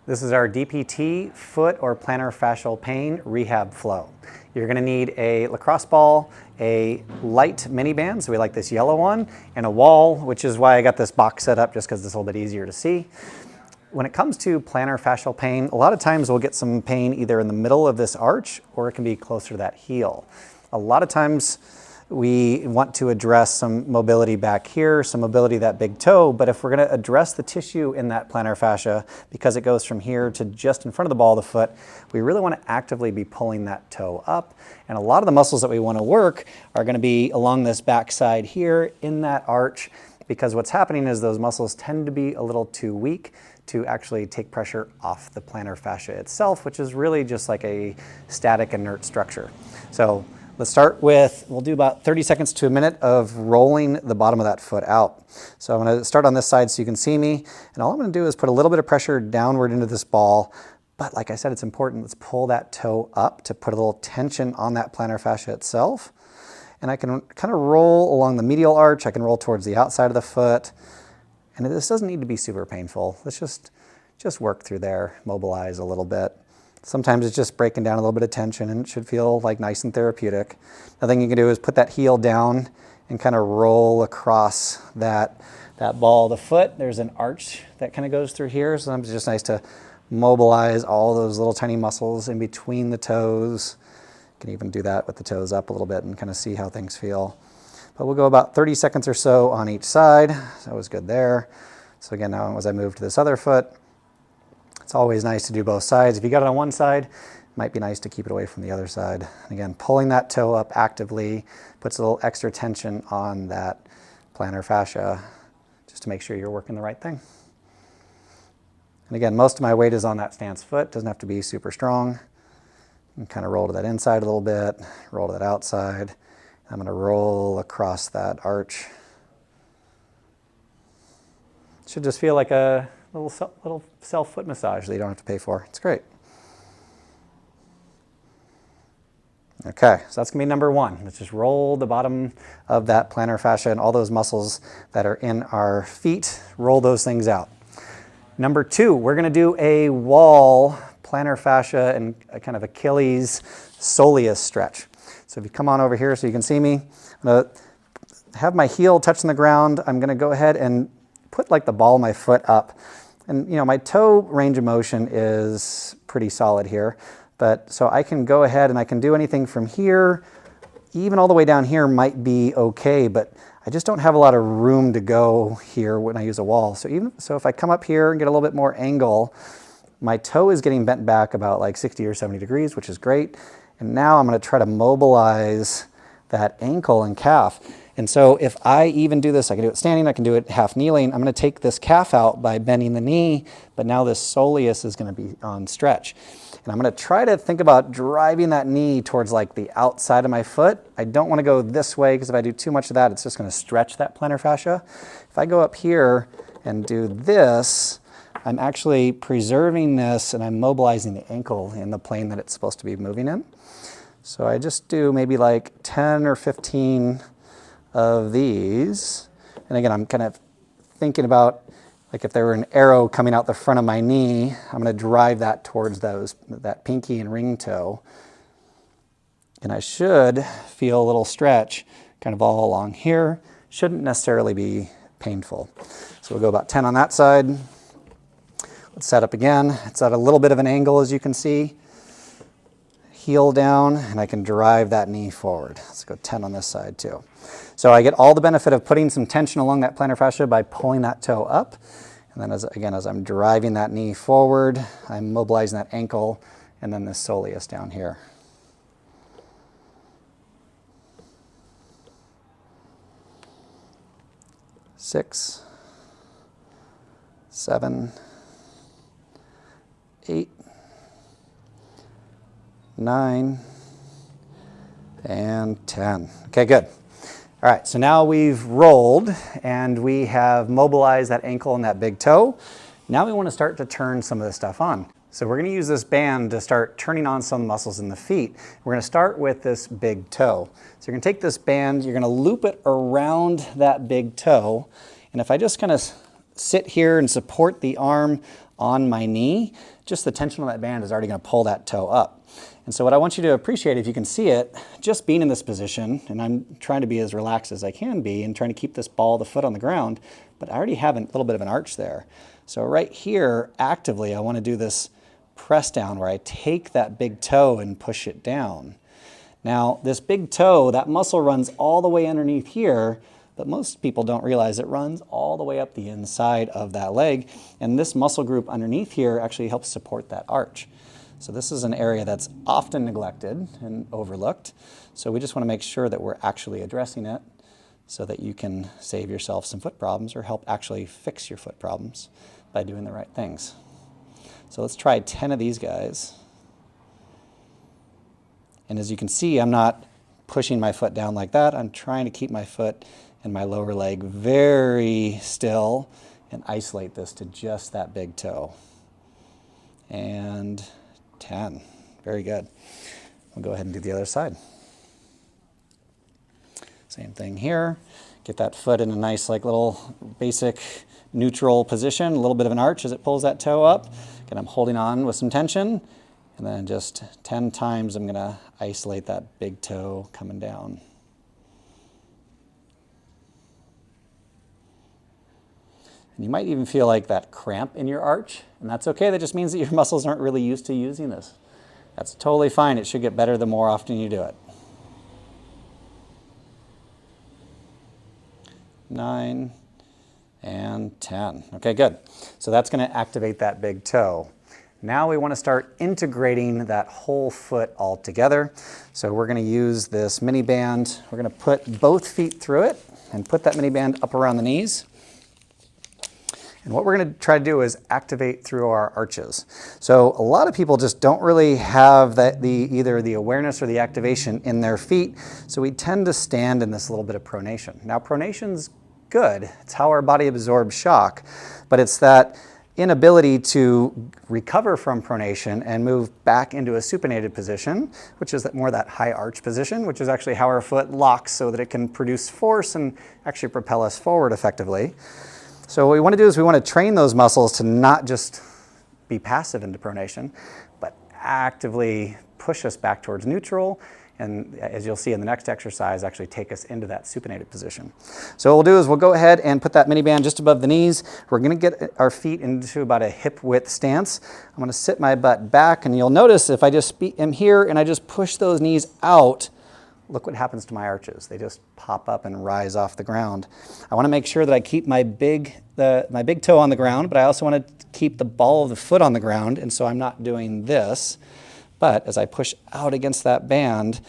This is our DPT foot or plantar fascial pain rehab flow. You're going to need a lacrosse ball, a light mini band, so we like this yellow one, and a wall, which is why I got this box set up just because it's a little bit easier to see. When it comes to plantar fascial pain, a lot of times we'll get some pain either in the middle of this arch or it can be closer to that heel. A lot of times we want to address some mobility back here, some mobility that big toe, but if we're going to address the tissue in that plantar fascia, because it goes from here to just in front of the ball of the foot, we really want to actively be pulling that toe up. And a lot of the muscles that we want to work are going to be along this back side here in that arch, because what's happening is those muscles tend to be a little too weak to actually take pressure off the plantar fascia itself, which is really just like a static inert structure. So let's start with, we'll do about 30 seconds to a minute of rolling the bottom of that foot out. So I'm going to start on this side so you can see me, and all I'm going to do is put a little bit of pressure downward into this ball, but like I said, it's important, let's pull that toe up to put a little tension on that plantar fascia itself. And I can kind of roll along the medial arch, I can roll towards the outside of the foot, and this doesn't need to be super painful. Let's just work through there, mobilize a little bit. Sometimes it's just breaking down a little bit of tension and it should feel like nice and therapeutic. Another thing you can do is put that heel down and kind of roll across that ball of the foot. There's an arch that kind of goes through here. Sometimes it's just nice to mobilize all those little tiny muscles in between the toes. You can even do that with the toes up a little bit and kind of see how things feel. But we'll go about 30 seconds or so on each side. So that was good there. So again, now as I move to this other foot, it's always nice to do both sides. If you got it on one side, it might be nice to keep it away from the other side. And again, pulling that toe up actively puts a little extra tension on that plantar fascia just to make sure you're working the right thing. And again, most of my weight is on that stance foot. Doesn't have to be super strong. And kind of roll to that inside a little bit, roll to that outside. I'm going to roll across that arch. It should just feel like a little self foot massage that you don't have to pay for. It's great. Okay, so that's going to be number one. Let's just roll the bottom of that plantar fascia and all those muscles that are in our feet, roll those things out. Number two, we're going to do a wall plantar fascia and a kind of Achilles soleus stretch. So if you come on over here so you can see me, I'm going to have my heel touching the ground. I'm going to go ahead and put like the ball of my foot up. And you know, my toe range of motion is pretty solid here. But so I can go ahead and I can do anything from here, even all the way down here might be okay, but I just don't have a lot of room to go here when I use a wall. So if I come up here and get a little bit more angle, my toe is getting bent back about like 60 or 70 degrees, which is great. And now I'm going to try to mobilize that ankle and calf. And so if I even do this, I can do it standing, I can do it half kneeling. I'm going to take this calf out by bending the knee, but now this soleus is going to be on stretch. And I'm going to try to think about driving that knee towards like the outside of my foot. I don't want to go this way because if I do too much of that, it's just going to stretch that plantar fascia. If I go up here and do this, I'm actually preserving this and I'm mobilizing the ankle in the plane that it's supposed to be moving in. So I just do maybe like 10 or 15 of these. And again, I'm kind of thinking about like if there were an arrow coming out the front of my knee, I'm going to drive that towards that pinky and ring toe. And I should feel a little stretch kind of all along here. Shouldn't necessarily be painful. So we'll go about 10 on that side. Let's set up again. It's at a little bit of an angle, as you can see. Heel down, and I can drive that knee forward. Let's go 10 on this side too. So I get all the benefit of putting some tension along that plantar fascia by pulling that toe up. And then as I'm driving that knee forward, I'm mobilizing that ankle and then this soleus down here. Six, 7, 8, 9, and 10. Okay, good. All right, so now we've rolled and we have mobilized that ankle and that big toe. Now we want to start to turn some of this stuff on. So we're going to use this band to start turning on some muscles in the feet. We're going to start with this big toe. So you're going to take this band, you're going to loop it around that big toe, and if I just kind of sit here and support the arm on my knee, just the tension on that band is already going to pull that toe up. And so what I want you to appreciate, if you can see it, just being in this position, and I'm trying to be as relaxed as I can be and trying to keep this ball of the foot on the ground, but I already have a little bit of an arch there. So right here, actively, I want to do this press down where I take that big toe and push it down. Now, this big toe, that muscle runs all the way underneath here, but most people don't realize it runs all the way up the inside of that leg, and this muscle group underneath here actually helps support that arch. So this is an area that's often neglected and overlooked. So we just want to make sure that we're actually addressing it so that you can save yourself some foot problems or help actually fix your foot problems by doing the right things. So let's try 10 of these guys. And as you can see, I'm not pushing my foot down like that. I'm trying to keep my foot and my lower leg very still and isolate this to just that big toe. And 10. Very good. We'll go ahead and do the other side. Same thing here. Get that foot in a nice, like, little basic neutral position, a little bit of an arch as it pulls that toe up. Again, I'm holding on with some tension, and then just 10 times I'm going to isolate that big toe coming down. And you might even feel like that cramp in your arch, and that's okay. That just means that your muscles aren't really used to using this. That's totally fine. It should get better the more often you do it. 9 and 10. Okay, good. So that's going to activate that big toe. Now we want to start integrating that whole foot all together. So we're going to use this mini band. We're going to put both feet through it and put that mini band up around the knees. And what we're going to try to do is activate through our arches. So a lot of people just don't really have either the awareness or the activation in their feet, so we tend to stand in this little bit of pronation. Now, pronation's good. It's how our body absorbs shock, but it's that inability to recover from pronation and move back into a supinated position, which is more that high arch position, which is actually how our foot locks so that it can produce force and actually propel us forward effectively. So what we want to do is we want to train those muscles to not just be passive into pronation, but actively push us back towards neutral, and as you'll see in the next exercise, actually take us into that supinated position. So what we'll do is we'll go ahead and put that mini band just above the knees. We're going to get our feet into about a hip width stance. I'm going to sit my butt back, and you'll notice if I just am here and I just push those knees out, look what happens to my arches. They just pop up and rise off the ground. I want to make sure that I keep my big toe on the ground, but I also want to keep the ball of the foot on the ground, and so I'm not doing this. But as I push out against that band,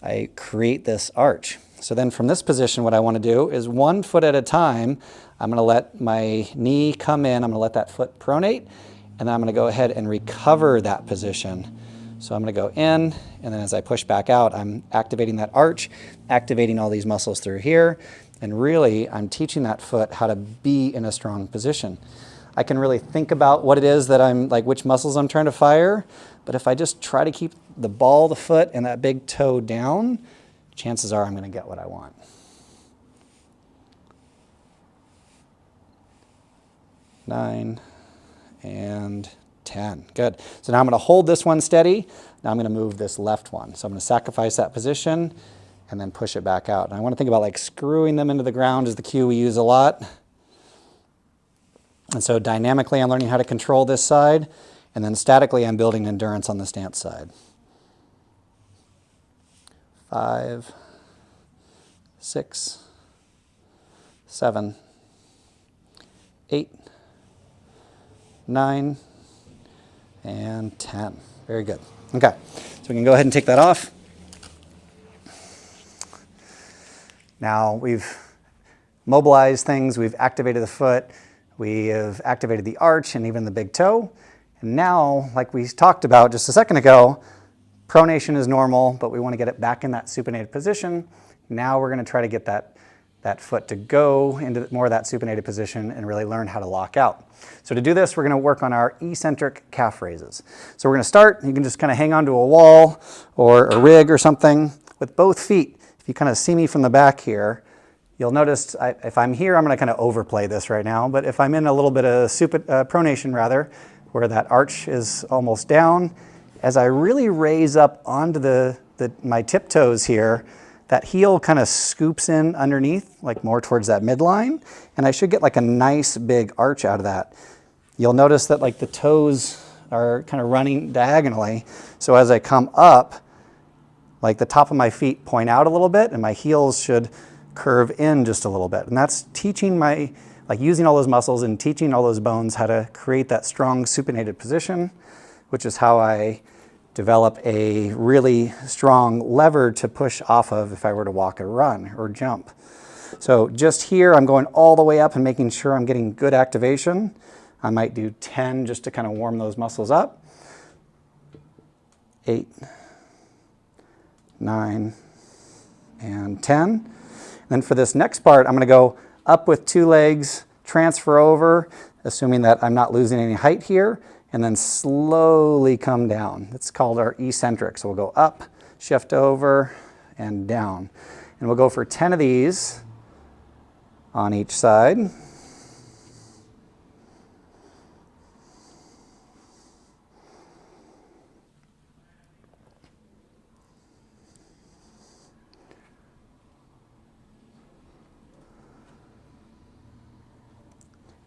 I create this arch. So then from this position, what I want to do is one foot at a time, I'm going to let my knee come in, I'm going to let that foot pronate, and then I'm going to go ahead and recover that position. So I'm going to go in, and then as I push back out, I'm activating that arch, activating all these muscles through here, and really I'm teaching that foot how to be in a strong position. I can really think about what it is that which muscles I'm trying to fire, but if I just try to keep the ball of the foot and that big toe down, chances are I'm going to get what I want. 9 and 10. Good. So now I'm going to hold this one steady. Now I'm going to move this left one. So I'm going to sacrifice that position and then push it back out. And I want to think about like screwing them into the ground is the cue we use a lot. And so dynamically I'm learning how to control this side, and then statically I'm building endurance on the stance side. 5, 6, 7, 8, 9, and 10. Very good. Okay, so we can go ahead and take that off. Now we've mobilized things, we've activated the foot, we have activated the arch and even the big toe. And now, like we talked about just a second ago, pronation is normal, but we want to get it back in that supinated position. Now we're going to try to get that foot to go into more of that supinated position and really learn how to lock out. So to do this, we're going to work on our eccentric calf raises. So we're going to start, you can just kind of hang onto a wall or a rig or something with both feet. If you kind of see me from the back here, You'll notice if I'm here, I'm going to kind of overplay this right now, but if I'm in a little bit of pronation rather, where that arch is almost down, as I really raise up onto my tiptoes here, that heel kind of scoops in underneath, like more towards that midline, and I should get like a nice big arch out of that. You'll notice that like the toes are kind of running diagonally, so as I come up, like the top of my feet point out a little bit, and my heels should curve in just a little bit. And that's teaching like using all those muscles and teaching all those bones how to create that strong supinated position, which is how I develop a really strong lever to push off of if I were to walk or run or jump. So just here, I'm going all the way up and making sure I'm getting good activation. I might do 10 just to kind of warm those muscles up. 8, 9, and 10. Then for this next part, I'm going to go up with 2 legs, transfer over, assuming that I'm not losing any height here, and then slowly come down. It's called our eccentric. So we'll go up, shift over, and down. And we'll go for 10 of these on each side.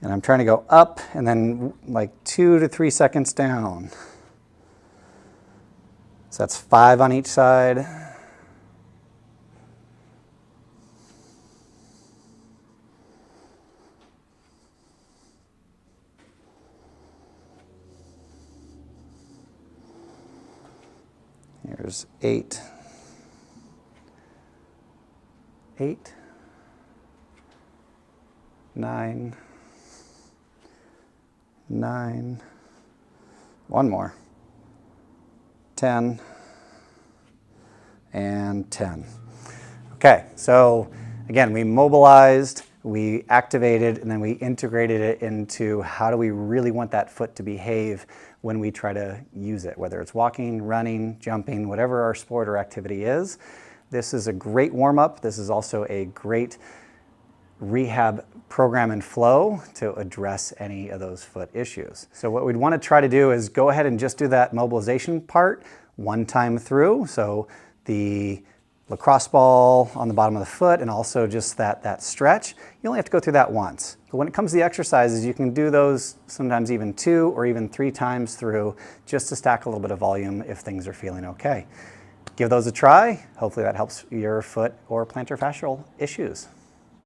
And I'm trying to go up and then like 2 to 3 seconds down. So that's 5 on each side. Here's 8. 8, 9, 9, one more, 10, and 10. Okay, so again, we mobilized, we activated, and then we integrated it into how do we really want that foot to behave when we try to use it, whether it's walking, running, jumping, whatever our sport or activity is. This is a great warm-up. This is also a great rehab program and flow to address any of those foot issues. So what we'd want to try to do is go ahead and just do that mobilization part one time through. So the lacrosse ball on the bottom of the foot and also just that stretch. You only have to go through that once. But when it comes to the exercises, you can do those sometimes even 2 or even 3 times through just to stack a little bit of volume if things are feeling okay. Give those a try. Hopefully that helps your foot or plantar fascial issues.